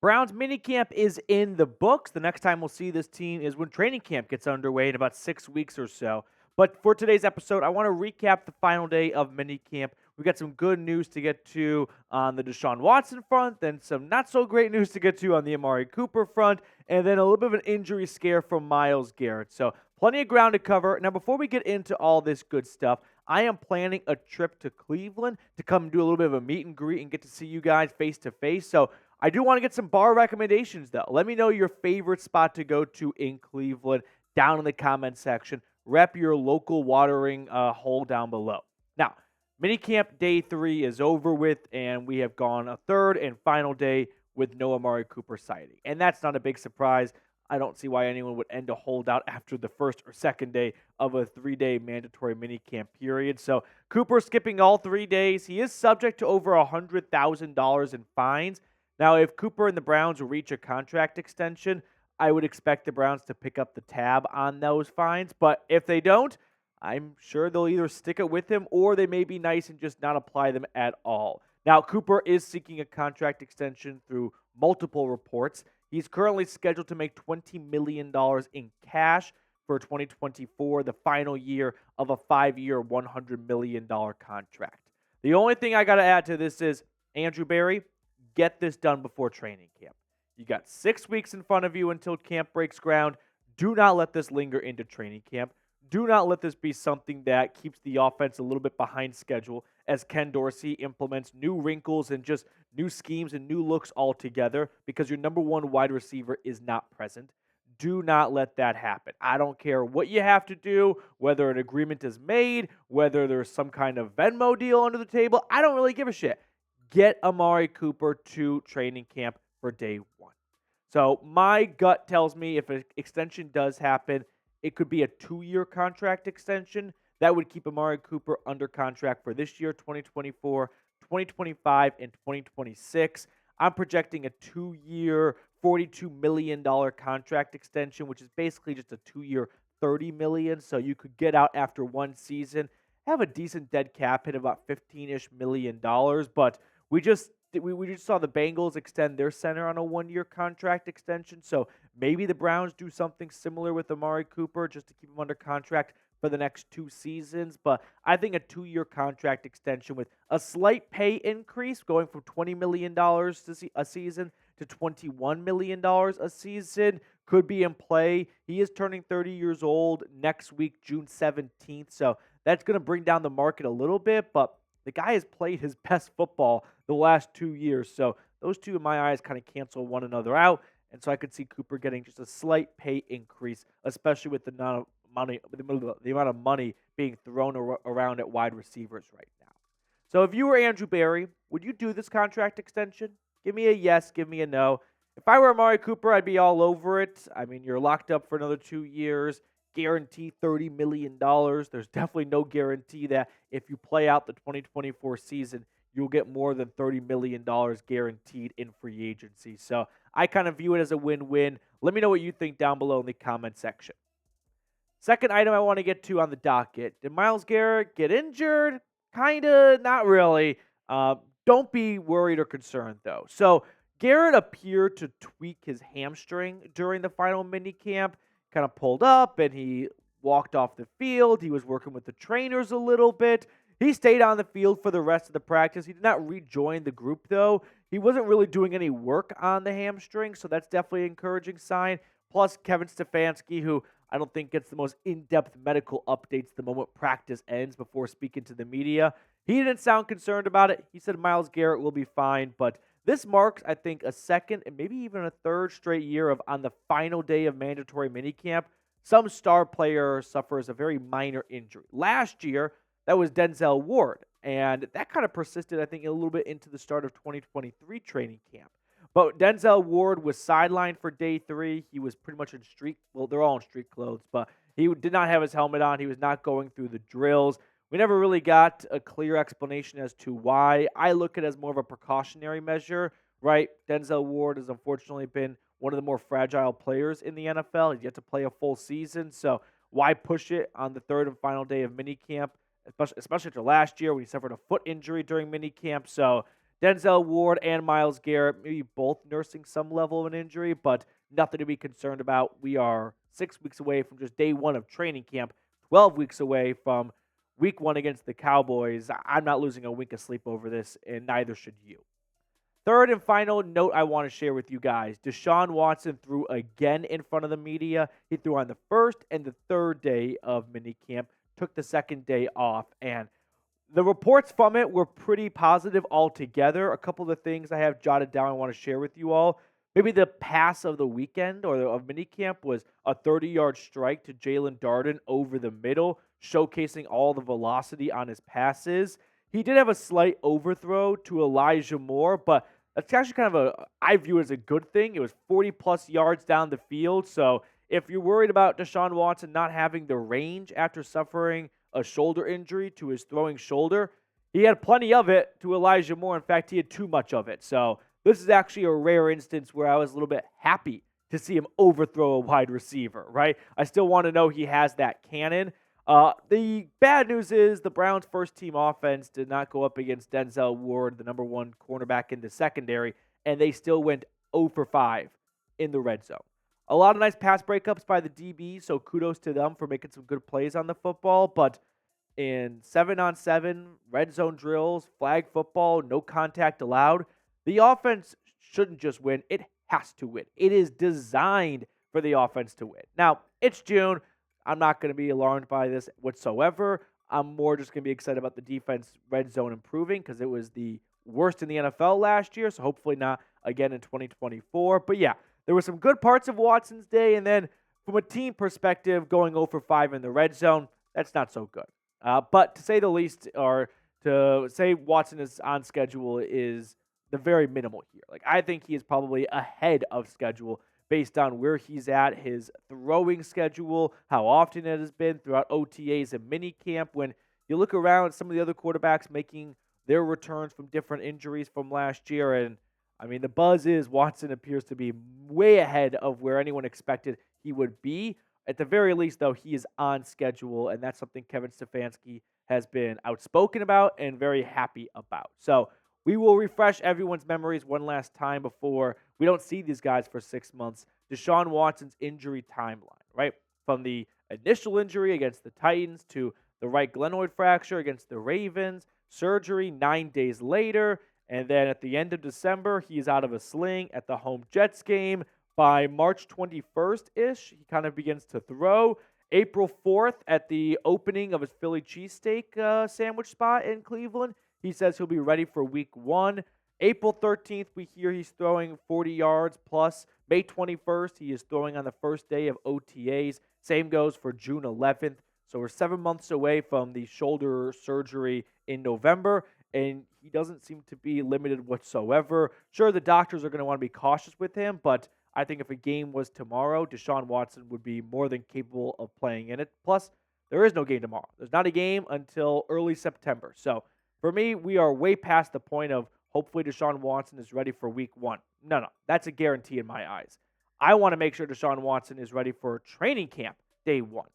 Browns minicamp is in the books. The next time we'll see this team is when training camp gets underway in about 6 weeks or so. But for today's episode, I want to recap the final day of minicamp. We got some good news to get to on the Deshaun Watson front, then some not so great news to get to on the Amari Cooper front, and then a little bit of an injury scare from Myles Garrett. So plenty of ground to cover. Now, before we get into all this good stuff, I am planning a trip to Cleveland to come do a little bit of a meet and greet and get to see you guys face to face. So I do want to get some bar recommendations, though. Let me know your favorite spot to go to in Cleveland down in the comment section. Rep your local watering hole down below. Now, minicamp day 3 is over with, and we have gone a third and final day with no Amari Cooper sighting. And that's not a big surprise. I don't see why anyone would end a holdout after the first or second day of a 3-day mandatory minicamp period. So Cooper skipping all 3 days. He is subject to over $100,000 in fines. Now, if Cooper and the Browns reach a contract extension, I would expect the Browns to pick up the tab on those fines. But if they don't, I'm sure they'll either stick it with him or they may be nice and just not apply them at all. Now, Cooper is seeking a contract extension through multiple reports. He's currently scheduled to make $20 million in cash for 2024, the final year of a 5-year, $100 million contract. The only thing I got to add to this is, Andrew Berry, get this done before training camp. You got 6 weeks in front of you until camp breaks ground. Do not let this linger into training camp. Do not let this be something that keeps the offense a little bit behind schedule as Ken Dorsey implements new wrinkles and just new schemes and new looks altogether because your number one wide receiver is not present. Do not let that happen. I don't care what you have to do, whether an agreement is made, whether there's some kind of Venmo deal under the table. I don't really give a shit. Get Amari Cooper to training camp for day 1. So my gut tells me if an extension does happen, it could be a 2-year contract extension. That would keep Amari Cooper under contract for this year, 2024, 2025, and 2026. I'm projecting a 2-year, $42 million contract extension, which is basically just a 2-year, $30 million. So you could get out after one season, have a decent dead cap hit about $15-ish million. But we just saw the Bengals extend their center on a 1-year contract extension. So maybe the Browns do something similar with Amari Cooper just to keep him under contract for the next 2 seasons. But I think a 2-year contract extension with a slight pay increase going from $20 million a season to $21 million a season could be in play. He is turning 30 years old next week, June 17th. So that's going to bring down the market a little bit, but the guy has played his best football the last 2 years. So those two, in my eyes, kind of cancel one another out. And so I could see Cooper getting just a slight pay increase, especially with the amount of money being thrown around at wide receivers right now. So if you were Andrew Berry, would you do this contract extension? Give me a yes, give me a no. If I were Amari Cooper, I'd be all over it. I mean, you're locked up for another 2 years. Guarantee $30 million. There's definitely no guarantee that if you play out the 2024 season, you'll get more than $30 million guaranteed in free agency. So I kind of view it as a win-win. Let me know what you think down below in the comment section. Second item I want to get to on the docket. Did Myles Garrett get injured? Kinda, not really. Don't be worried or concerned, though. So Garrett appeared to tweak his hamstring during the final minicamp. Kind of pulled up and he walked off the field. He was working with the trainers a little bit. He stayed on the field for the rest of the practice. He did not rejoin the group, though. He wasn't really doing any work on the hamstring, so that's definitely an encouraging sign. Plus, Kevin Stefanski, who I don't think gets the most in-depth medical updates the moment practice ends before speaking to the media. He didn't sound concerned about it. He said Myles Garrett will be fine, but this marks, I think, a second and maybe even a third straight year of on the final day of mandatory minicamp, some star player suffers a very minor injury. Last year, that was Denzel Ward, and that kind of persisted, I think, a little bit into the start of 2023 training camp. But Denzel Ward was sidelined for day 3. He was pretty much they're all in street clothes, but he did not have his helmet on. He was not going through the drills. We never really got a clear explanation as to why. I look at it as more of a precautionary measure, right? Denzel Ward has unfortunately been one of the more fragile players in the NFL. He's yet to play a full season, so why push it on the third and final day of minicamp, especially after last year when he suffered a foot injury during minicamp. So Denzel Ward and Myles Garrett, maybe both nursing some level of an injury, but nothing to be concerned about. We are 6 weeks away from just day one of training camp, 12 weeks away from week one against the Cowboys. I'm not losing a wink of sleep over this, and neither should you. Third and final note I want to share with you guys. Deshaun Watson threw again in front of the media. He threw on the first and the third day of minicamp, took the second day off, and the reports from it were pretty positive altogether. A couple of the things I have jotted down I want to share with you all. Maybe the pass of the weekend or of minicamp was a 30-yard strike to Jaelon Darden over the middle, showcasing all the velocity on his passes. He did have a slight overthrow to Elijah Moore, but that's actually kind of I view it as a good thing. It was 40-plus yards down the field, so if you're worried about Deshaun Watson not having the range after suffering a shoulder injury to his throwing shoulder, he had plenty of it to Elijah Moore. In fact, he had too much of it. So this is actually a rare instance where I was a little bit happy to see him overthrow a wide receiver, right? I still want to know he has that cannon. The bad news is the Browns' first-team offense did not go up against Denzel Ward, the number one cornerback in the secondary, and they still went 0 for 5 in the red zone. A lot of nice pass breakups by the DBs, so kudos to them for making some good plays on the football. But in 7-on-7, red zone drills, flag football, no contact allowed, the offense shouldn't just win. It has to win. It is designed for the offense to win. Now, it's June. I'm not going to be alarmed by this whatsoever. I'm more just going to be excited about the defense red zone improving because it was the worst in the NFL last year, so hopefully not again in 2024. But yeah, there were some good parts of Watson's day, and then from a team perspective, going 0 for 5 in the red zone, that's not so good. But to say the least, or to say Watson is on schedule is the very minimal here. Like, I think he is probably ahead of schedule based on where he's at, his throwing schedule, how often it has been throughout OTAs and minicamp. When you look around at some of the other quarterbacks making their returns from different injuries from last year, and I mean, the buzz is Watson appears to be way ahead of where anyone expected he would be. At the very least, though, he is on schedule, and that's something Kevin Stefanski has been outspoken about and very happy about. So we will refresh everyone's memories one last time before we don't see these guys for 6 months. Deshaun Watson's injury timeline, right? From the initial injury against the Titans to the right glenoid fracture against the Ravens, surgery 9 days later, and then at the end of December, he's out of a sling at the home Jets game. By March 21st-ish, he kind of begins to throw. April 4th, at the opening of his Philly cheesesteak sandwich spot in Cleveland, he says he'll be ready for week one. April 13th, we hear he's throwing 40 yards plus. May 21st, he is throwing on the first day of OTAs. Same goes for June 11th. So we're 7 months away from the shoulder surgery in November, and he doesn't seem to be limited whatsoever. Sure, the doctors are going to want to be cautious with him, but I think if a game was tomorrow, Deshaun Watson would be more than capable of playing in it. Plus, there is no game tomorrow. There's not a game until early September. So for me, we are way past the point of hopefully Deshaun Watson is ready for week one. No, that's a guarantee in my eyes. I want to make sure Deshaun Watson is ready for training camp day one.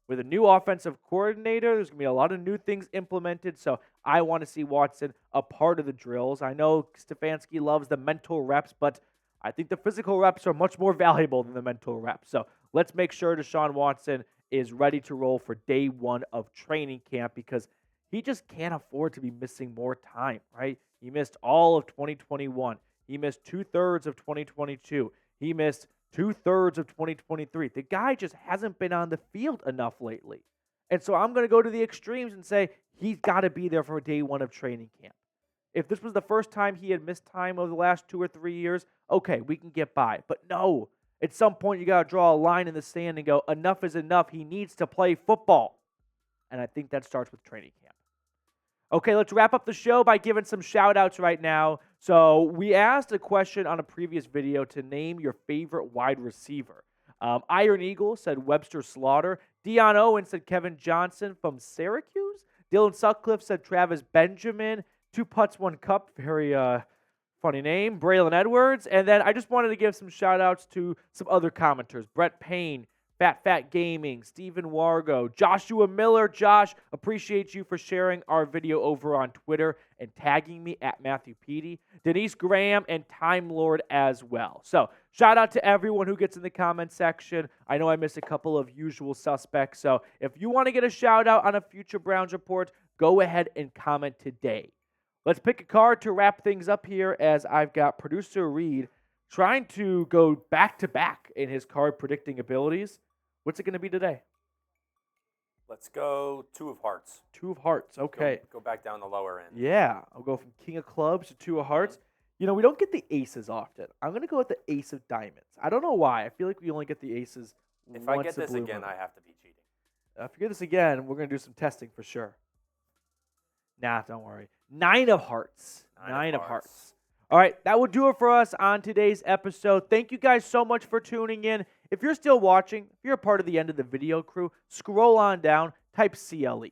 With a new offensive coordinator, there's going to be a lot of new things implemented, so I want to see Watson a part of the drills. I know Stefanski loves the mental reps, but I think the physical reps are much more valuable than the mental reps. So let's make sure Deshaun Watson is ready to roll for day one of training camp because he just can't afford to be missing more time, right? He missed all of 2021. He missed 2/3 of 2022. He missed 2/3 of 2023. The guy just hasn't been on the field enough lately. And so I'm going to go to the extremes and say he's got to be there for day one of training camp. If this was the first time he had missed time over the last 2 or 3 years, okay, we can get by. But no, at some point you got to draw a line in the sand and go, enough is enough. He needs to play football. And I think that starts with training camp. Okay, let's wrap up the show by giving some shout-outs right now. So we asked a question on a previous video to name your favorite wide receiver. Iron Eagle said Webster Slaughter. Dion Owen said Kevin Johnson from Syracuse. Dylan Sutcliffe said Travis Benjamin. 2 Putts, 1 Cup. Very funny name. Braylon Edwards. And then I just wanted to give some shout-outs to some other commenters. Brett Payne, Fat Gaming, Steven Wargo, Joshua Miller. Josh, appreciate you for sharing our video over on Twitter and tagging me at Matthew Petey, Denise Graham, and Time Lord as well. So shout out to everyone who gets in the comment section. I know I missed a couple of usual suspects, so if you want to get a shout out on a future Browns report, go ahead and comment today. Let's pick a card to wrap things up here, as I've got producer Reed trying to go back-to-back in his card predicting abilities. What's it going to be today? Let's go 2 of hearts. 2 of hearts, okay. Go back down the lower end. Yeah, I'll go from King of Clubs to 2 of hearts. You know, we don't get the aces often. I'm going to go with the ace of diamonds. I don't know why. I feel like we only get the aces once If I get a this blue again, moon. I have to be cheating. If you get this again, we're going to do some testing for sure. Nah, don't worry. 9 of hearts. 9 of hearts. All right, that will do it for us on today's episode. Thank you guys so much for tuning in. If you're still watching, if you're a part of the end of the video crew, scroll on down, type CLE.